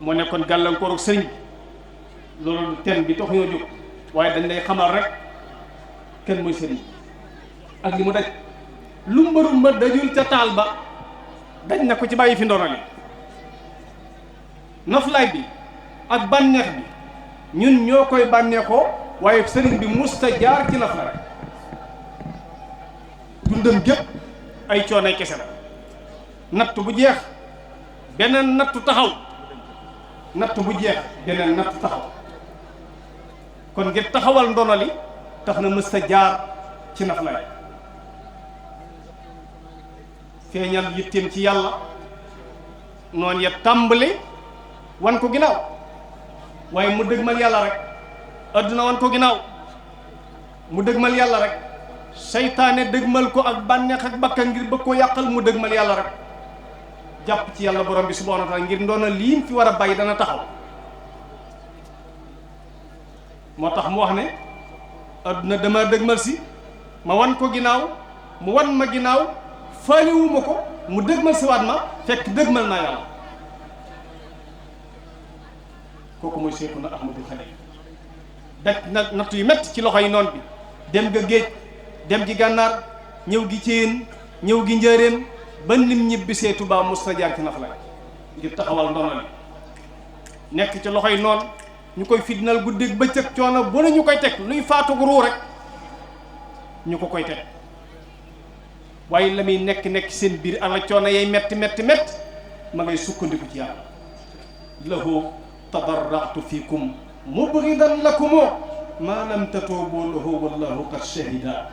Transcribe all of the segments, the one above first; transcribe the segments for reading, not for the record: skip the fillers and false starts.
moo nekkoon gàllankooru sëriñ bi loolu ten bi tax ñoo jóg waaye dañ lay xamal rek kenn mooy sëriñ ak li mu daj lu mbëru mbër dajul ca taal ba daj na ko ci bàyyi fi ndono li noflaay bi ak bànneex bi ñun ñoo koy bànneexoo waaye sëriñ bi musta jaar ci naf la rek dundam gépp ay coonay kese la natt bu jeex beneen nattu taxaw natt bu jeex beneen nattu taxaw kon ngir taxawal ndono li tax na musta jaar ci naf lay feeñal yitteem ci yàlla noonu ya tàmbali wan ko ginnaaw waaye mu dëgmal yàlla rek adduna wan ko ginnaaw mu dëgmal yàlla rek seytaane dëgmal ko ak bànneex ak bakkan ngir bëgg koo yàqal mu dëgmal yàlla rek jàpp ci yàlla borom bi subhanahu wa taala ngir ndoona liim fi war a bàyyi dana taxaw moo tax mu wax ne adduna dama dëgmal si ma wan ko ginnaaw mu wan ma ginnaaw faaliwuma ko mu dëgmal si waat ma fekk dëgmal naa yàlla kooku mooy Seexuna Ahmadul Xadim daj na natt yu métti ci loxoy noon bi dem ga géej dem gi gànnaar ñëw gi céen ñëw gi njëreem ba nim ñibbisee Tuubaa musta jaar ci nafla ngir taxawal ndono li nekk ci loxoy noon ñu koy fitnal guddeeg bëccëg coono bu ne ñu koy teg luy faatu ruu rek ñu ko koy teg waaye la muy nekk seen biir ala coono yay metti ma ngay sukkandiku ci yàlla lahu tadarra'tu fiikum mubghidan lakumoo maa lam tatuubu lahu wallahu qad shahida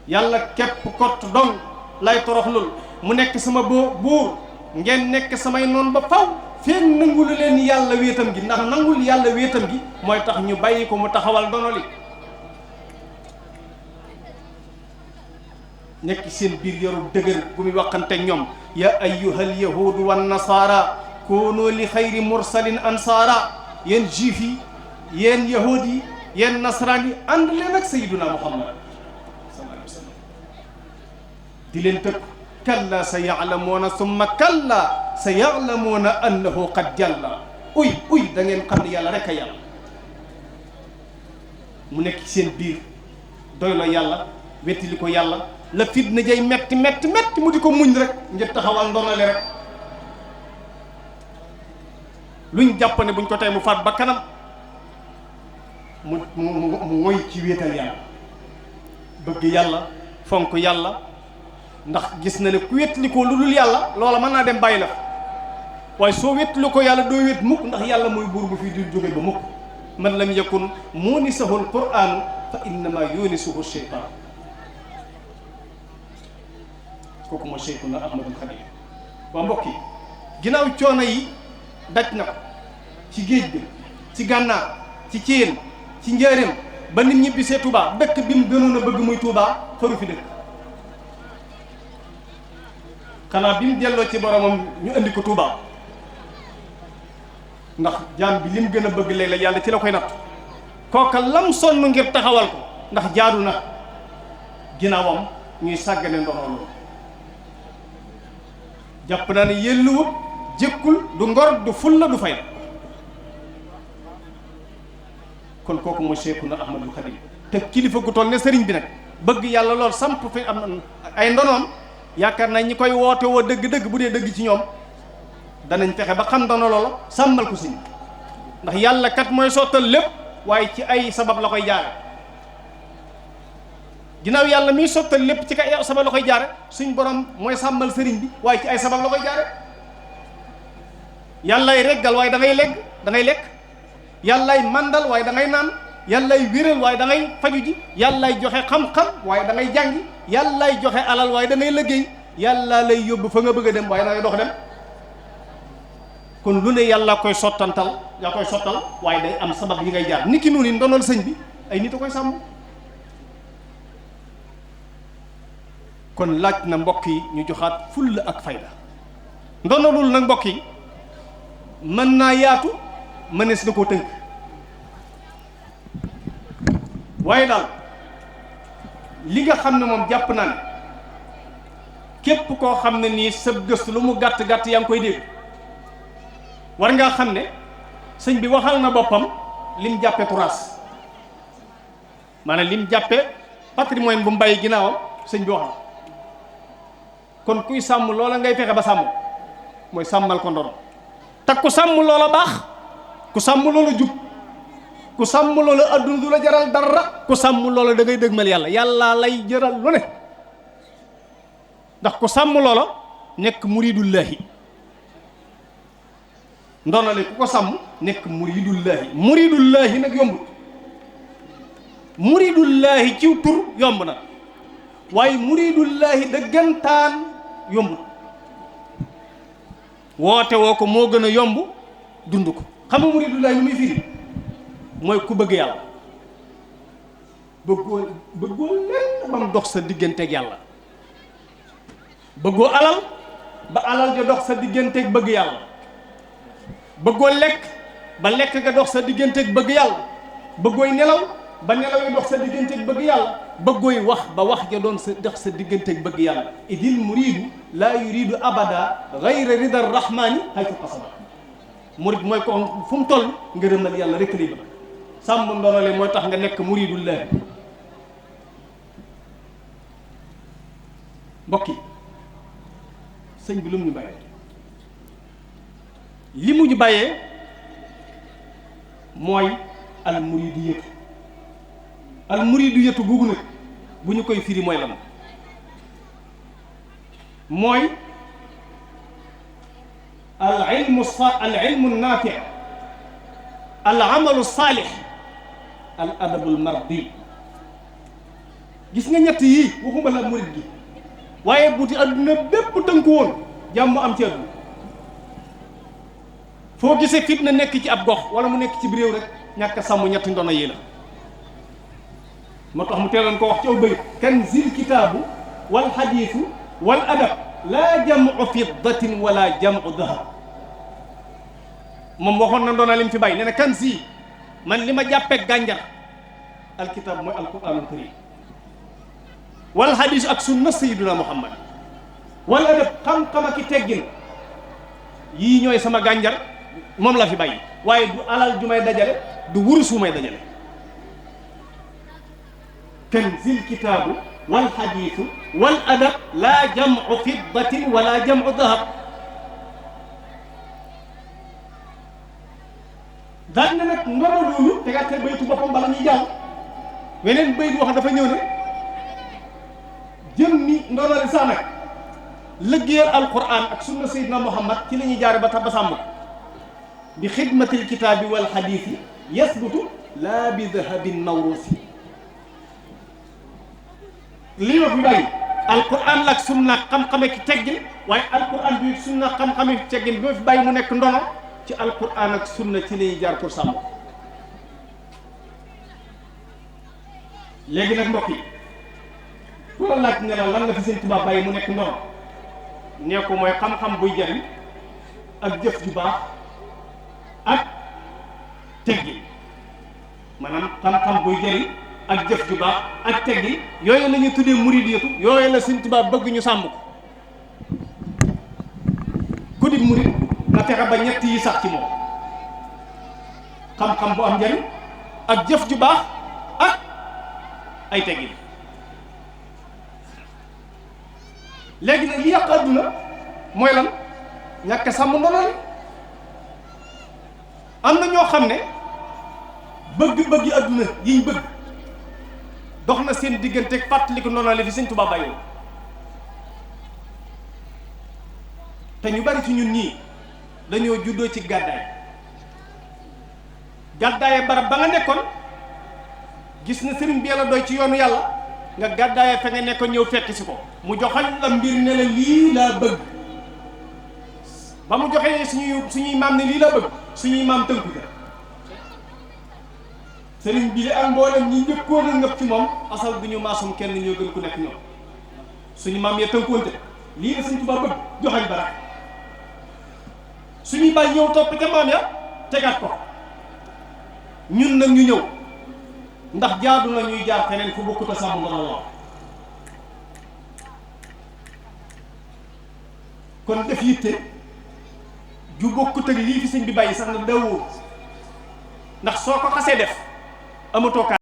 yàlla képp kott dong lay toroxlul mu nekk sama buur ngeen nekk samay noon ba faw feeñ nangulu leen yàlla wéetam gi ndax nangul yàlla wéetam gi mooy tax ñu bàyyi ko mu taxawal ndono li nekk seen biir yoru dëgër gu muy waxante ñoom ya ayyuhal yahuudu wan nasaara koonoo li xayri mursalin ansaara yéen juif yi yéen yahuud yi yéen nasaraan yi ànd leen ak sayyiduna muhammad sallallahu alayhi wa sallam di leen tëkk kalla sa ya'lamuuna summa kalla sa ya'lamuuna annahu qad jalla uy da ngeen xam ne yàlla rek a yàlla mu nekk seen biir doyloo yàlla wettili ko yàlla la fitna jay metti mu di ko muñ rek ngir taxawal ndonale rek luñ jàpp ne buñ ko tey mu faat ba kanam mu moy ci wéetal yàlla bëgg yàlla fonk yàlla ndax gis na ne ku wétli ko lu dul yàlla loola mën naa dem bàyyi la waaye soo wétli ko yàlla doo wét mukk ndax yàlla mooy buur bu fi di jóge ba mukk man lam yakun muunisahu alquranu fa innama yunisuhu sheytan kooku mooy Seexuna Ahmadul Xadim waa mbokk yi ginnaaw coono yi daj na ko ci géej bi ci gànnaar ci céen ci njaareem ba nit ñibbisee Touba dëkk bi mu gënoon a bëgg muy Touba faru fi dëkk xanaa bi mu delloo ci boromam ñu andi ko Touba ndax jaam bi li mu gën a bëgg léeg-léeg yàlla ci la koy natt kooka lam sonn ngir taxawal ko ndax jaadu na ginnaawam ñuy sàggane ndono loolu jàpp naa ne yelluwut jëkkul du ngor du fulla du fayda kon kooku mooy Seexuna Ahmadul Xadim te kilifa gu toll ne sëriñ bi nag bëgg yàlla lool samp fi am ay ndonoom yaakaar naa ñi koy woote woo dëgg-dëgg bu dee dëgg ci ñoom danañ fexe ba xam ndono loolu sàmmal ko siñ ndax yàlla kat mooy sottal lépp waaye ci ay sabab la koy jaare ginnaaw yàlla miy sottal lépp ci kay sabab la koy jaare suñ borom mooy sàmmal sëriñ bi waaye ci ay sabab la koy jaare yàllay reggal waaye da ngay lekk yàllay mandal waaye da ngay naan yàllay wéral waaye da ngay faju ji yàllay joxe xam-xam waaye da ngay jàngi yàllay joxe alal waaye da ngay liggéey yàlla lay yóbbu fa nga bëgg a dem waaye da ngay dox dem kon lu ne yàlla koy sottal waaye day am sabab yi ngay jaar niki noonu ndonol sëñ bi ay nit a koy sàmm kon laaj na mbokk yi ñu joxaat fulla ak fayda ndonolul nag mbokk yi mën naa yaatu mënees na koo tënk waaye daal li nga xam ne moom jàpp naa ne képp koo xam ne nii sa gëstu lu mu gàtt yaa ngi koy dégg war ngaa xam ne sëñ bi waxal na boppam lim jàppe turaas maanaam lim jàppe patrimoine bu mu bàyyi ginnaawam sëñ bi wax na kon kuy sàmm loola ngay fexe ba sàmm mooy sàmmal ko ndono te ku sàmm loola baax ku sàmm loola jub ku sàmm loola adduna du la jaral dara ku sàmm loola da ngay dëgmal yàlla yàlla lay jaral lu ne ndax ku sàmm loola nekk muridullahi ndonale ku ko sàmm nekk muridullahi nag yombul muridullahi ciw tur yomb na waaye muridullahi dëggantaan yombul woote woo ko moo gën a yomb dund ko xam nga muridullahi lu muy firi mooy ku bëgg yàlla bëggoo lenn ba mu dox sa digganteeg yàlla bëggoo alal ba alal ja dox sa digganteeg bëgg yàlla bëggoo lekk ba lekk ga dox sa digganteeg bëgg yàlla bëggooy nelaw ba nelaw yi dox sa digganteeg bëgg yàlla bëggooy wax ba wax ja doon sa dox sa digganteeg bëgg yàlla idil muridu laa yuridu abada gayra rida rahmani haytu qasada murid mooy ko fu mu toll ngërëmal yàlla rek lay bëgg sàmm ndonole mooy tax nga nekk muridullah mbokk yi sëñ bi lu mu ñu bàyyee li mu ñu bàyyee mooy al muridiyatu googu nag bu ñu koy firi mooy lan mooy al ilmu naafi al amalu saalix al adabul mardi gis nga ñett yii waxuma la murid gi waaye buti adduna bépp tënku woon jàmm am ci adduna foo gisee fitna nekk ci ab gox wala mu nekk ci réew rek ñàkk a sàmm ñetti ndono yi la moo tax mu teeloon ko wax ci aw bëy kanzil kitaabu wal xadiisu wal adab laa jamu fiddatin wala jamu dahab moom waxoon na ndoona lim fi bàyyi nee na kanzi man li ma jàppeeg gànjar alkitaab mooy alquraanul kariim wal xadiis ak sunna sayyiduna muhammad wal adab xam-xam ak i teggin yii ñooy sama gànjar moom la fi bàyyi waaye du alal ju may dajale du wurus wu may dajale kanzil kitaabu wal xadiisu wal adab laa jamu fiddatin wala jamu dahab daal na nag ndono loolu tegaatee baytu boppam bala ñuy jàll weneen baytu wax dafa ñëw ne jëm ni ndono li sax nag liggéeyal alquran ak sunna sayyidina muhammad ci la ñuy jaare ba tax ba sàmm bi xidmatil kitaabi wal xadiisi yasbutu laa bi dahabin mawrusi lii ma fi bàyyi alquran la ak sunna xam-xame ki teggin waaye alquran bi sunna xam-xame ki teggin bi ma fi bàyyi mu nekk ndono ci alquran ak sunna ci lañuy jaar pour sàmm léegi nag mbokk yi ku la laaj ne la lan la fi Sëñ Tuubaa bàyyi mu nekk ndono nee ko mooy xam-xam buy jariñ ak jëf ju baax ak teggi maanaam xam-xam buy jariñ ak jëf ju baax ak teggi yooyu la ñuy tuddee muridiyatu yooyu la Sëñ Tuubaa bëgg ñu sàmm ko ku di murid na fexe ba ñett yi sax ci moom xam-xam bu am njariñ ak jëf ju baax ak ay teggi léegi nag li yàq adduna mooy lan ñàkk sàmm ndono li am na ñoo xam ne bëgg-bëggi adduna yiñ bëgg dox na seen diggante fàttaliku ndono li fi Sëñ Tuubaa bàyyi te ñu bari ci ñun ñii dañoo juddoo ci gàddaaye barab ba nga nekkoon gis na sëriñ bi yàlla doy ci yoonu yàlla nga gàddaaye fa nga nekkoon ñëw fekk si ko mu joxañ la mbir ne la lii laa bëgg ba mu joxee suñuy maam ne lii laa bëgg suñuy maam tënku ja sëriñ bi li ak mboolem ñi njëkkoon a ngëp ci moom asal bi ñu maasum kenn ñoo gën ku nekk ñoom suñu maam ya tënkoonte lii la Sëñ Tuubaa bëgg joxañ bara suñuy bàyyi ñëw topp ca maam ya tegaat ko ñun nag ñu ñëw ndax jaadu na ñuy jaar feneen fu bokkut a sàmm ndono lool kon def yitte ju bokkut ak lii fi sëñ bi bàyyi sax na dawoo ndax soo ko xasee def amatoo